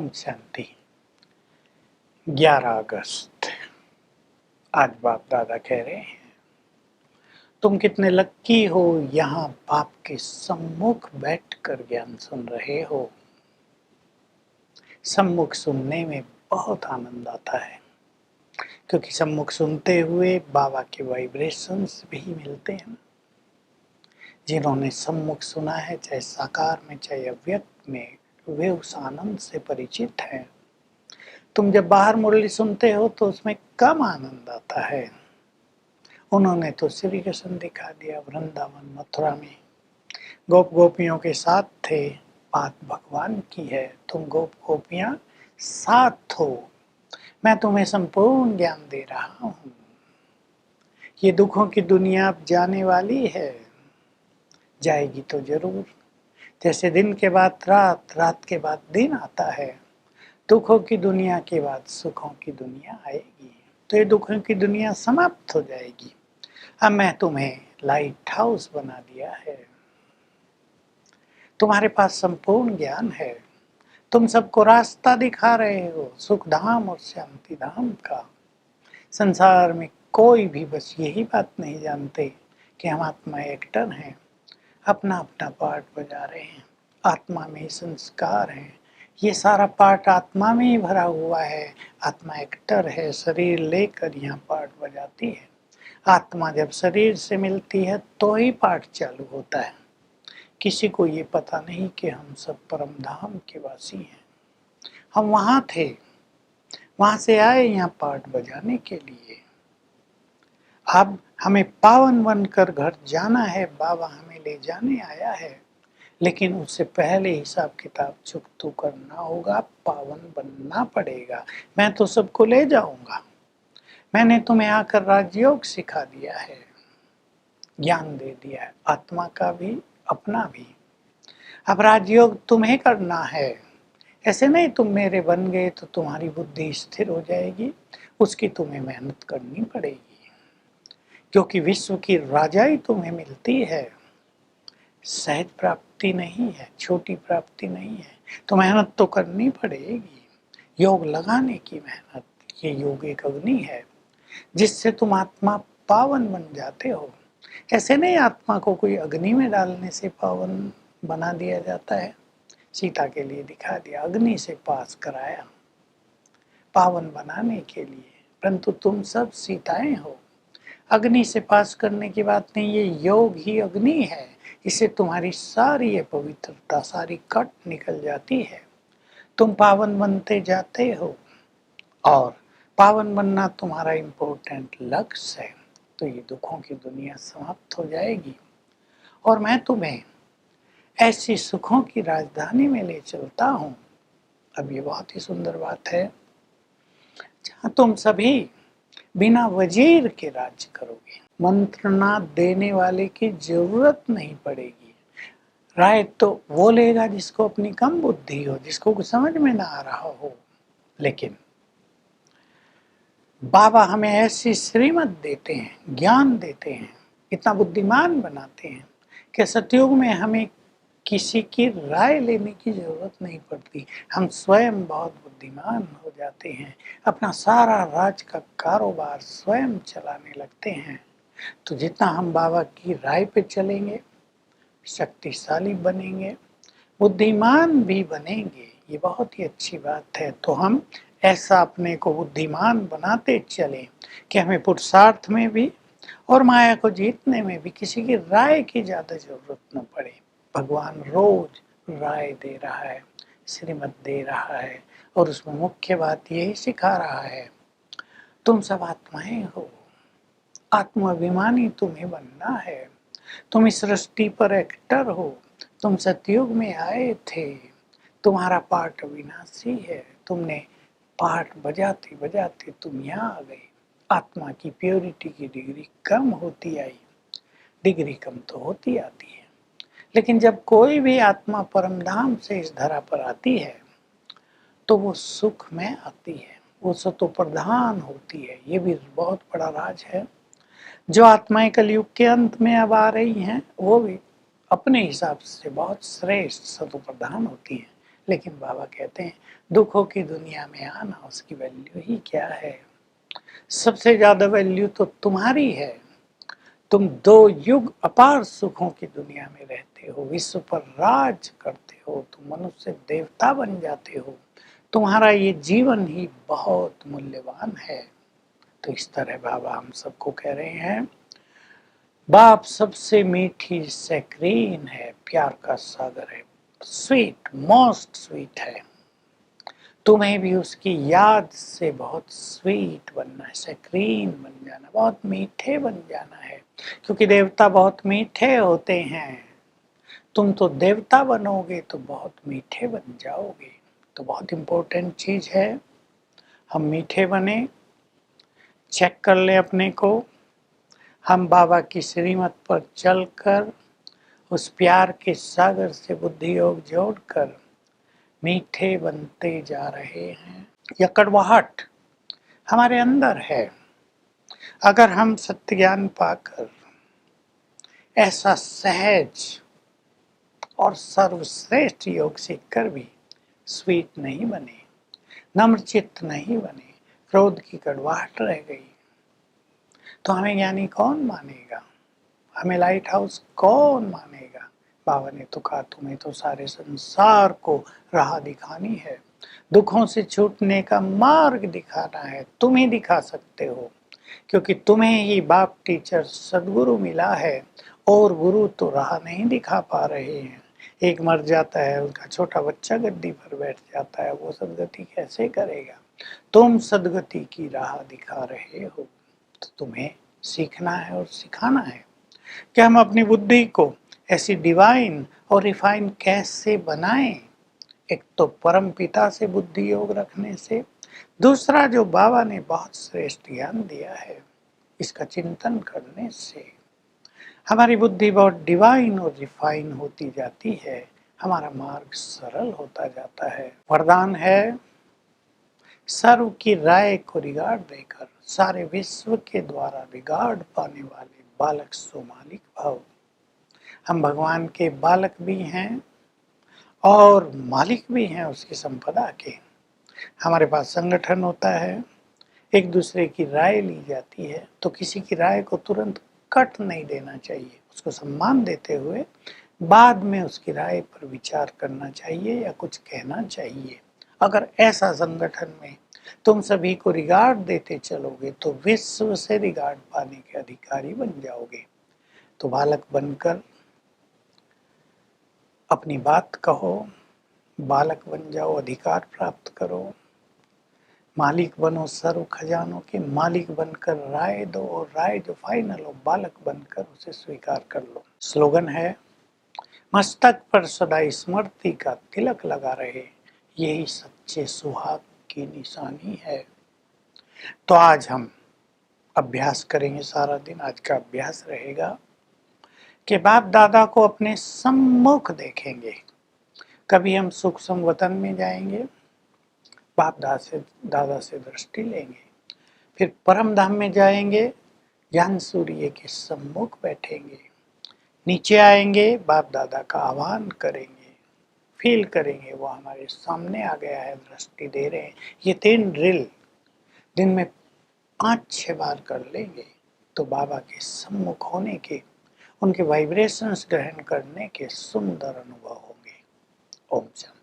ओम शांति। 11 अगस्त आज बाप दादा कह रहे हैं, तुम कितने लक्की हो, यहाँ बाप के सम्मुख बैठकर ज्ञान सुन रहे हो। सम्मुख सुनने में बहुत आनंद आता है, क्योंकि सम्मुख सुनते हुए बाबा के वाइब्रेशंस भी मिलते हैं। जिन्होंने सम्मुख सुना है, चाहे साकार में चाहे अव्यक्त में, वे उस आनंद से परिचित हैं। तुम जब बाहर मुरली सुनते हो तो उसमें कम आनंद आता है। उन्होंने तो श्री कृष्ण दिखा दिया वृंदावन मथुरा में, गोप गोपियों के साथ थे। बात भगवान की है, तुम गोप गोपियां साथ हो। मैं तुम्हें संपूर्ण ज्ञान दे रहा हूँ। ये दुखों की दुनिया अब जाने वाली है, जाएगी तो जरूर। जैसे दिन के बाद रात, रात के बाद दिन आता है, दुखों की दुनिया के बाद सुखों की दुनिया आएगी। तो ये दुखों की दुनिया समाप्त हो जाएगी। अब मैं तुम्हें लाइट हाउस बना दिया है। तुम्हारे पास संपूर्ण ज्ञान है। तुम सबको रास्ता दिखा रहे हो, सुख धाम और शांति धाम का। संसार में कोई भी बस यही बात नहीं जानते कि हम आत्मा एक्टर हैं, अपना अपना पार्ट बजा रहे हैं। आत्मा में ही संस्कार हैं, ये सारा पार्ट आत्मा में ही भरा हुआ है। आत्मा एक्टर है, शरीर लेकर यहाँ पार्ट बजाती है। आत्मा जब शरीर से मिलती है तो ही पाठ चालू होता है। किसी को ये पता नहीं कि हम सब परम धाम के वासी हैं। हम वहाँ थे, वहाँ से आए यहाँ पाठ बजाने के लिए। अब हमें पावन बनकर घर जाना है, बाबा हमें ले जाने आया है। लेकिन उससे पहले हिसाब किताब चुकता करना होगा, पावन बनना पड़ेगा। मैं तो सबको ले जाऊंगा। मैंने तुम्हें आकर राजयोग सिखा दिया है, ज्ञान दे दिया है, आत्मा का भी अपना भी। अब राजयोग तुम्हें करना है। ऐसे नहीं तुम मेरे बन गए तो तुम्हारी बुद्धि स्थिर हो जाएगी, उसकी तुम्हें मेहनत करनी पड़ेगी। क्योंकि विश्व की राजाई तुम्हें मिलती है, सहज प्राप्ति नहीं है, छोटी प्राप्ति नहीं है। तो मेहनत तो करनी पड़ेगी, योग लगाने की मेहनत। ये योग एक अग्नि है जिससे तुम आत्मा पावन बन जाते हो। ऐसे नहीं आत्मा को कोई अग्नि में डालने से पावन बना दिया जाता है। सीता के लिए दिखा दिया, अग्नि से पास कराया पावन बनाने के लिए। परंतु तुम सब सीताएं हो। अग्नि से पास करने की बात नहीं, ये योग ही अग्नि है। इससे तुम्हारी सारी ये पवित्रता सारी कट निकल जाती है। तुम पावन बनते जाते हो और पावन बनना तुम्हारा इम्पोर्टेंट लक्ष्य है। तो ये दुखों की दुनिया समाप्त हो जाएगी और मैं तुम्हें ऐसी सुखों की राजधानी में ले चलता हूँ। अब ये बहुत ही सुंदर बात है, जहाँ तुम सभी बिना वजीर के राज्य करोगे। मंत्रणा देने वाले की जरूरत नहीं पड़ेगी। राय तो वो लेगा जिसको अपनी कम बुद्धि हो, जिसको कुछ समझ में ना आ रहा हो। लेकिन बाबा हमें ऐसी श्रीमत देते हैं, ज्ञान देते हैं, इतना बुद्धिमान बनाते हैं कि सतयुग में हमें किसी की राय लेने की जरूरत नहीं पड़ती। हम स्वयं बहुत बुद्धिमान हो जाते हैं, अपना सारा राज का कारोबार स्वयं चलाने लगते हैं। तो जितना हम बाबा की राय पे चलेंगे, शक्तिशाली बनेंगे, बुद्धिमान भी बनेंगे। ये बहुत ही अच्छी बात है। तो हम ऐसा अपने को बुद्धिमान बनाते चलें कि हमें पुरुषार्थ में भी और माया को जीतने में भी किसी की राय की ज़्यादा जरूरत न पड़े। भगवान रोज राय दे रहा है, श्रीमत दे रहा है, और उसमें मुख्य बात यही सिखा रहा है, तुम सब आत्माएं हो, आत्माभिमानी तुम्हें बनना है। तुम इस सृष्टि पर एक्टर हो। तुम सतयुग में आए थे, तुम्हारा पार्ट अविनाशी है। तुमने पार्ट बजाते बजाते तुम यहाँ आ गए। आत्मा की प्योरिटी की डिग्री कम होती आई, डिग्री कम तो होती आती है। लेकिन जब कोई भी आत्मा परम धाम से इस धरा पर आती है तो वो सुख में आती है, वो सतो प्रधान होती है। ये भी बहुत बड़ा राज है। जो आत्माएं कलयुग के अंत में अब आ रही हैं वो भी अपने हिसाब से बहुत श्रेष्ठ सतो प्रधान होती हैं। लेकिन बाबा कहते हैं दुखों की दुनिया में आना, उसकी वैल्यू ही क्या है। सबसे ज्यादा वैल्यू तो तुम्हारी है। तुम 2 युग अपार सुखों की दुनिया में रहते हो, विश्व पर राज करते हो, तुम मनुष्य देवता बन जाते हो। तुम्हारा ये जीवन ही बहुत मूल्यवान है। तो इस तरह बाबा हम सबको कह रहे हैं, बाप सबसे मीठी सैक्रीन है, प्यार का सागर है, स्वीट, मोस्ट स्वीट है। तुम्हें भी उसकी याद से बहुत स्वीट बनना है, सैक्रीन बन जाना, बहुत मीठे बन जाना है, क्योंकि देवता बहुत मीठे होते हैं। तुम तो देवता बनोगे तो बहुत मीठे बन जाओगे। तो बहुत इम्पोर्टेंट चीज है, हम मीठे बने, चेक कर ले अपने को। हम बाबा की श्रीमत पर चलकर उस प्यार के सागर से बुद्धि योग जोड़कर मीठे बनते जा रहे हैं। यह कड़वाहट हमारे अंदर है। अगर हम सत्य ज्ञान पाकर ऐसा सहज और सर्वश्रेष्ठ योग सीखकर भी स्वीट नहीं बने, नम्रचित्त नहीं बने, क्रोध की कड़वाहट रह गई, तो हमें ज्ञानी कौन मानेगा, हमें लाइट हाउस कौन मानेगा। बाबा ने तो कहा तुम्हें तो सारे संसार को राह दिखानी है, दुखों से छूटने का मार्ग दिखाना है। तुम ही दिखा सकते हो, क्योंकि तुम्हें ही बाप टीचर सदगुरु मिला है, और गुरु तो राह नहीं दिखा पा रहे हैं। एक मर जाता है, उसका छोटा बच्चा गद्दी पर बैठ जाता है, वो सदगति कैसे करेगा। तुम सदगति की राह दिखा रहे हो, तो तुम्हें सीखना है और सिखाना है कि हम अपनी बुद्धि को ऐसी डिवाइन और रिफाइन कैसे बनाएं। एक तो परम पिता से बुद्धि योग रखने से, दूसरा जो बाबा ने बहुत श्रेष्ठ ज्ञान दिया है इसका चिंतन करने से हमारी बुद्धि बहुत डिवाइन और रिफाइन होती जाती है, हमारा मार्ग सरल होता जाता है। वरदान है, सर्व की राय को रिगार्ड देकर सारे विश्व के द्वारा रिगार्ड पाने वाले बालक सो मालिक भाव। हम भगवान के बालक भी हैं और मालिक भी हैं उसकी संपदा के। हमारे पास संगठन होता है, एक दूसरे की राय ली जाती है, तो किसी की राय को तुरंत कट नहीं देना चाहिए, उसको सम्मान देते हुए बाद में उसकी राय पर विचार करना चाहिए या कुछ कहना चाहिए। अगर ऐसा संगठन में तुम सभी को रिगार्ड देते चलोगे तो विश्व से रिगार्ड पाने के अधिकारी बन जाओगे। तो बालक बनकर अपनी बात कहो, बालक बन जाओ, अधिकार प्राप्त करो, मालिक बनो, सर्व खजानों के मालिक बनकर राय दो, और राय जो फाइनल हो बालक बनकर उसे स्वीकार कर लो। स्लोगन है, मस्तक पर सदा स्मृति का तिलक लगा रहे, यही सच्चे सुहाग की निशानी है। तो आज हम अभ्यास करेंगे, सारा दिन आज का अभ्यास रहेगा कि बाप दादा को अपने सम्मुख देखेंगे। कभी हम सूक्ष्म वतन में जाएंगे, बाप दादा से दृष्टि लेंगे, फिर परम धाम में जाएंगे, ज्ञान सूर्य के सम्मुख बैठेंगे, नीचे आएंगे, बाप दादा का आह्वान करेंगे, फील करेंगे वो हमारे सामने आ गया है, दृष्टि दे रहे हैं। ये 3 ड्रिल दिन में 5-6 बार कर लेंगे तो बाबा के सम्मुख होने के, उनके वाइब्रेशंस ग्रहण करने के सुंदर अनुभव होंगे। ओम शांति।